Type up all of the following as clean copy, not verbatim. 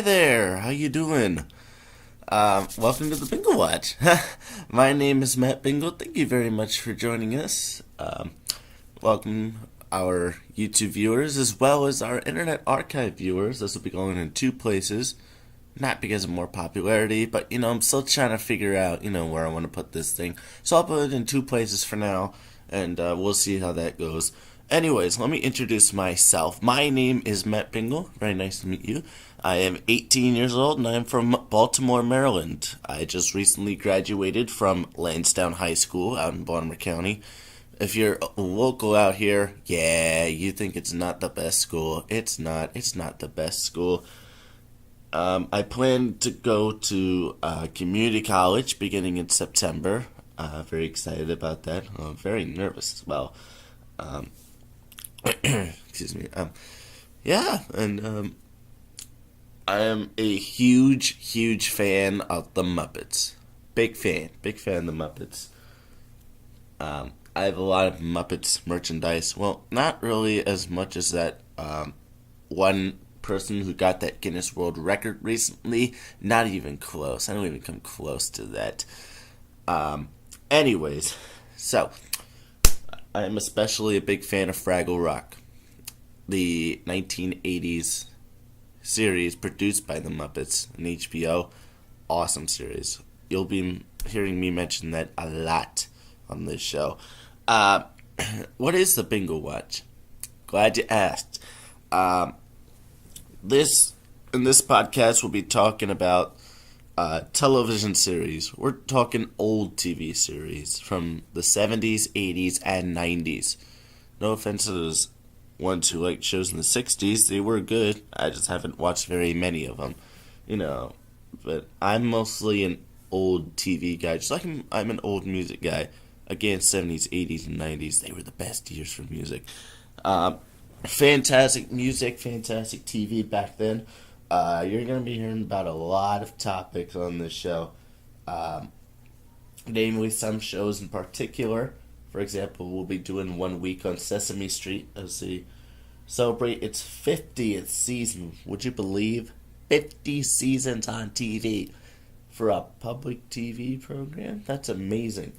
Hi there, how you doing? Welcome to the Bingel Watch. My name is Matt Bingel. Thank you very much for joining us. Welcome our YouTube viewers as well as our Internet Archive viewers. This will be going in two places. Not because of more popularity, but I'm still trying to figure out where I want to put this thing. So I'll put it in two places for now, and we'll see how that goes. Anyways, let me introduce myself. My name is Matt Bingel. Very nice to meet you. I am 18 years old, and I am from Baltimore, Maryland. I just recently graduated from Lansdowne High School out in Baltimore County. If you're local out here, yeah, you think it's not the best school. It's not. It's not the best school. I plan to go to community college beginning in September. Very excited about that. I'm very nervous as well. Excuse me. Yeah, and I am a huge fan of the Muppets. Big fan of the Muppets. I have a lot of Muppets merchandise. Well, not really as much as that one person who got that Guinness World Record recently. Not even close. I don't even come close to that. Anyways, so I am especially a big fan of Fraggle Rock, the 1980s series produced by the Muppets on HBO. Awesome series. You'll be hearing me mention that a lot on this show. What is the Bingel Watch? Glad you asked. In this podcast, we'll be talking about television series. We're talking old TV series from the 70s, 80s, and 90s. No offense to those ones who like shows in the 60s. They were good. I just haven't watched very many of them. But I'm mostly an old TV guy. Just like I'm an old music guy. Again, 70s, 80s, and 90s. They were the best years for music. Fantastic music, fantastic TV back then. You're going to be hearing about a lot of topics on this show. Namely, some shows in particular. For example, we'll be doing 1 week on Sesame Street as they celebrate its 50th season. Would you believe? 50 seasons on TV for a public TV program? That's amazing.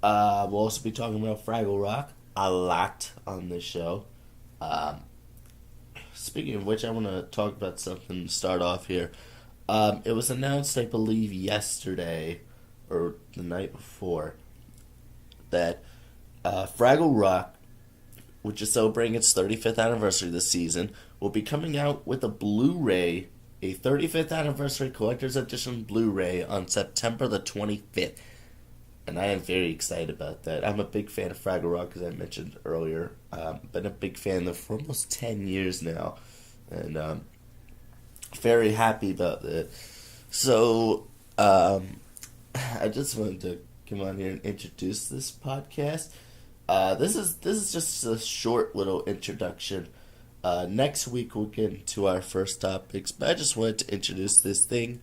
We'll also be talking about Fraggle Rock a lot on this show. Speaking of which, I want to talk about something to start off here. It was announced, I believe, yesterday or the night before that Fraggle Rock, which is celebrating its 35th anniversary this season, will be coming out with a Blu-ray, a 35th anniversary collector's edition Blu-ray on September the 25th. And I am very excited about that. I'm a big fan of Fraggle Rock, as I mentioned earlier. Been a big fan of them for almost 10 years now. And very happy about that. So, I just wanted to come on here and introduce this podcast. This is just a short little introduction. Next week we'll get into our first topics, but I just wanted to introduce this thing.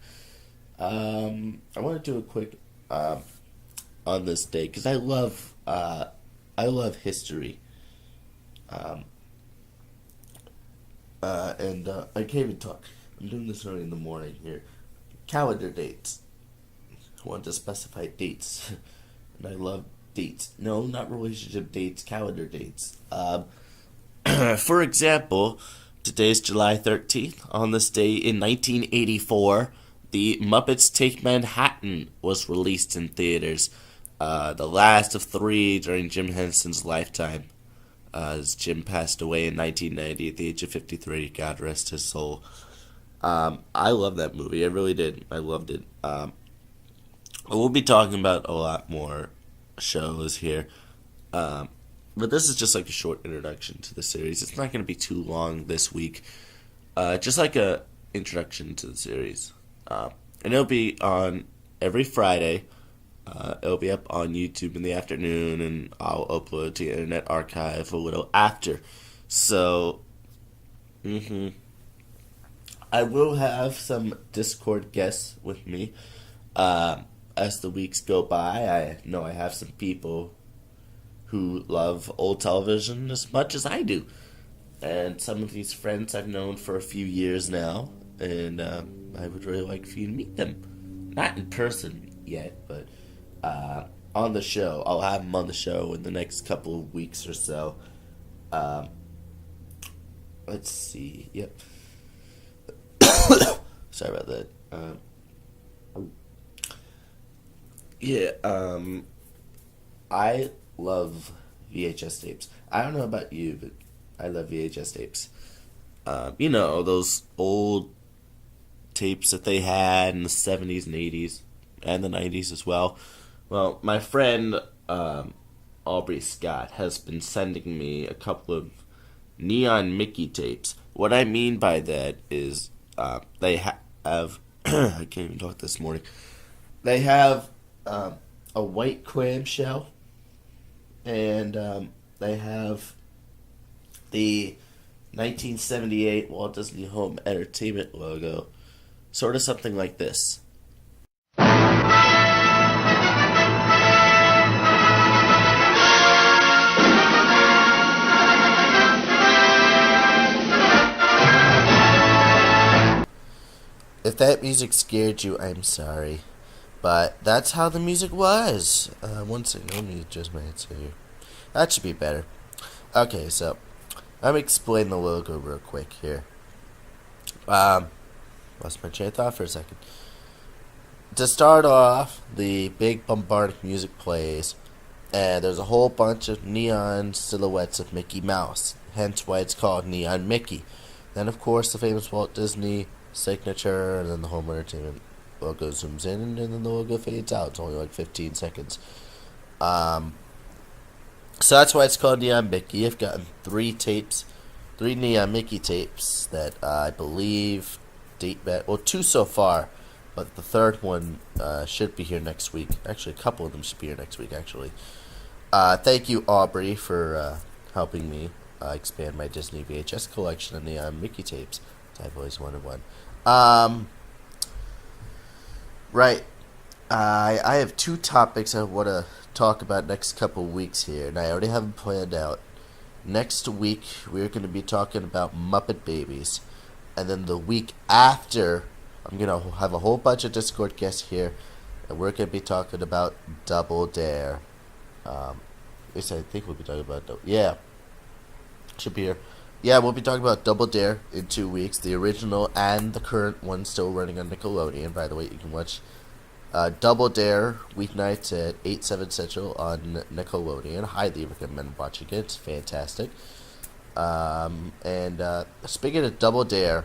I want to do a quick on this day because I love history. And I can't even talk. I'm doing this early in the morning here. Calendar dates. I want to specify dates. And I love dates. No, not relationship dates, calendar dates. For example, today's July 13th. On this day in 1984, the Muppets Take Manhattan was released in theaters. The last of three during Jim Henson's lifetime. As Jim passed away in 1990 at the age of 53. God rest his soul. I love that movie. I really did. I loved it. We'll be talking about a lot more shows here. But this is just like a short introduction to the series. It's not going to be too long this week. Just like a introduction to the series. And it'll be on every Friday. It'll be up on YouTube in the afternoon, and I'll upload to the Internet Archive a little after. So, I will have some Discord guests with me as the weeks go by. I know I have some people who love old television as much as I do. And some of these friends I've known for a few years now. and I would really like for you to meet them. Not in person yet, but on the show. I'll have them on the show in the next couple of weeks or so. Um, let's see. Yep. Sorry about that. Yeah. I love VHS tapes. I don't know about you, but I love VHS tapes. Those old tapes that they had in the 70s and 80s and the 90s as well. Well, my friend Aubrey Scott has been sending me a couple of Neon Mickey tapes. What I mean by that is they have I can't even talk this morning. They have a white clamshell, and they have the 1978 Walt Disney Home Entertainment logo, sort of something like this. If that music scared you, I'm sorry. But that's how the music was. One second, let me adjust my headset here. That should be better. Okay, so let me explain the logo real quick here. Lost my train of thought for a second. To start off, the big bombarding music plays, and there's a whole bunch of neon silhouettes of Mickey Mouse, hence why it's called Neon Mickey. Then, of course, the famous Walt Disney signature, and then the home entertainment logo zooms in, and then the logo fades out. It's only like 15 seconds. So that's why it's called Neon Mickey. I've gotten 3 Neon Mickey tapes that I believe date back. Well, 2 so far, but the third one should be here next week. Actually, a couple of them should be here next week, actually. Thank you, Aubrey, for helping me expand my Disney VHS collection of Neon Mickey tapes. I've always wanted one. Right. I have 2 topics I want to talk about next couple weeks here, and I already have them planned out. Next week, we're going to be talking about Muppet Babies. And then the week after, I'm going to have a whole bunch of Discord guests here, and we're going to be talking about Double Dare. At least I think we'll be talking about should be here. Yeah, we'll be talking about Double Dare in 2 weeks. The original and the current one still running on Nickelodeon. By the way, you can watch Double Dare weeknights at 8, 7 Central on Nickelodeon. Highly recommend watching it. It's fantastic. And speaking of Double Dare,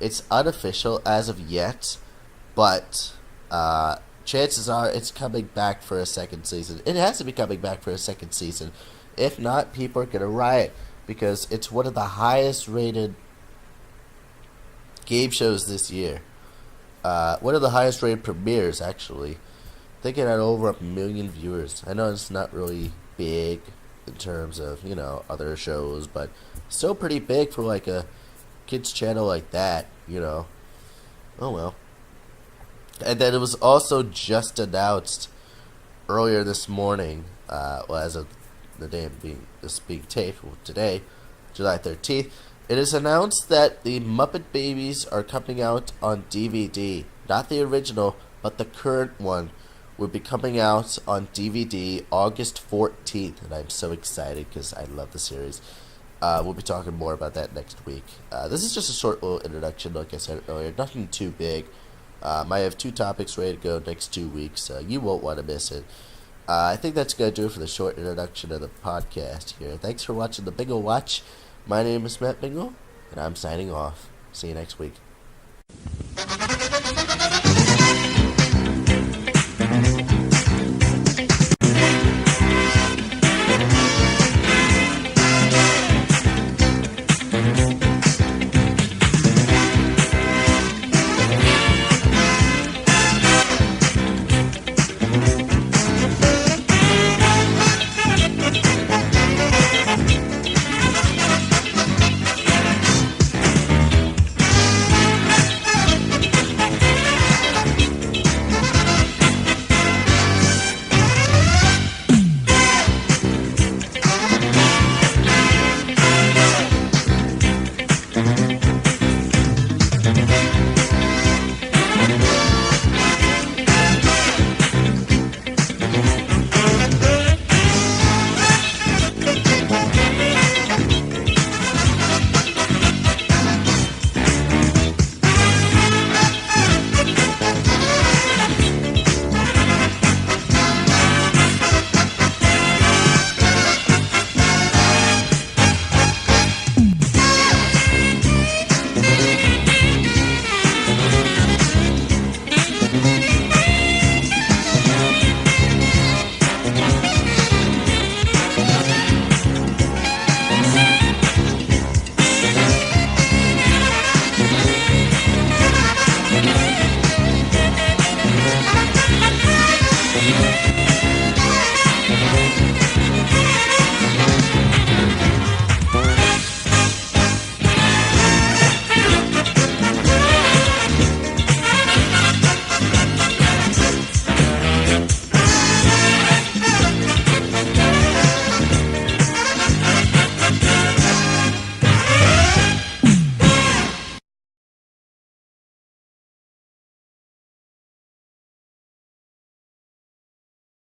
it's unofficial as of yet, but chances are it's coming back for a second season. It has to be coming back for a second season. If not, people are going to riot, because it's one of the highest rated game shows this year. One of the highest rated premieres, actually. I think it had over 1 million viewers. I know it's not really big in terms of, other shows, but still pretty big for like a kids channel like that, Oh well. And then it was also just announced earlier this morning, as of the day being taped, today, July 13th, it is announced that the Muppet Babies are coming out on DVD. Not the original, but the current one will be coming out on DVD August 14th, and I'm so excited because I love the series. We'll be talking more about that next week. This is just a short little introduction, like I said earlier, nothing too big. I have 2 topics ready to go next 2 weeks. You won't want to miss it. I think that's going to do it for the short introduction of the podcast here. Thanks for watching the Bingel Watch. My name is Matt Bingel, and I'm signing off. See you next week.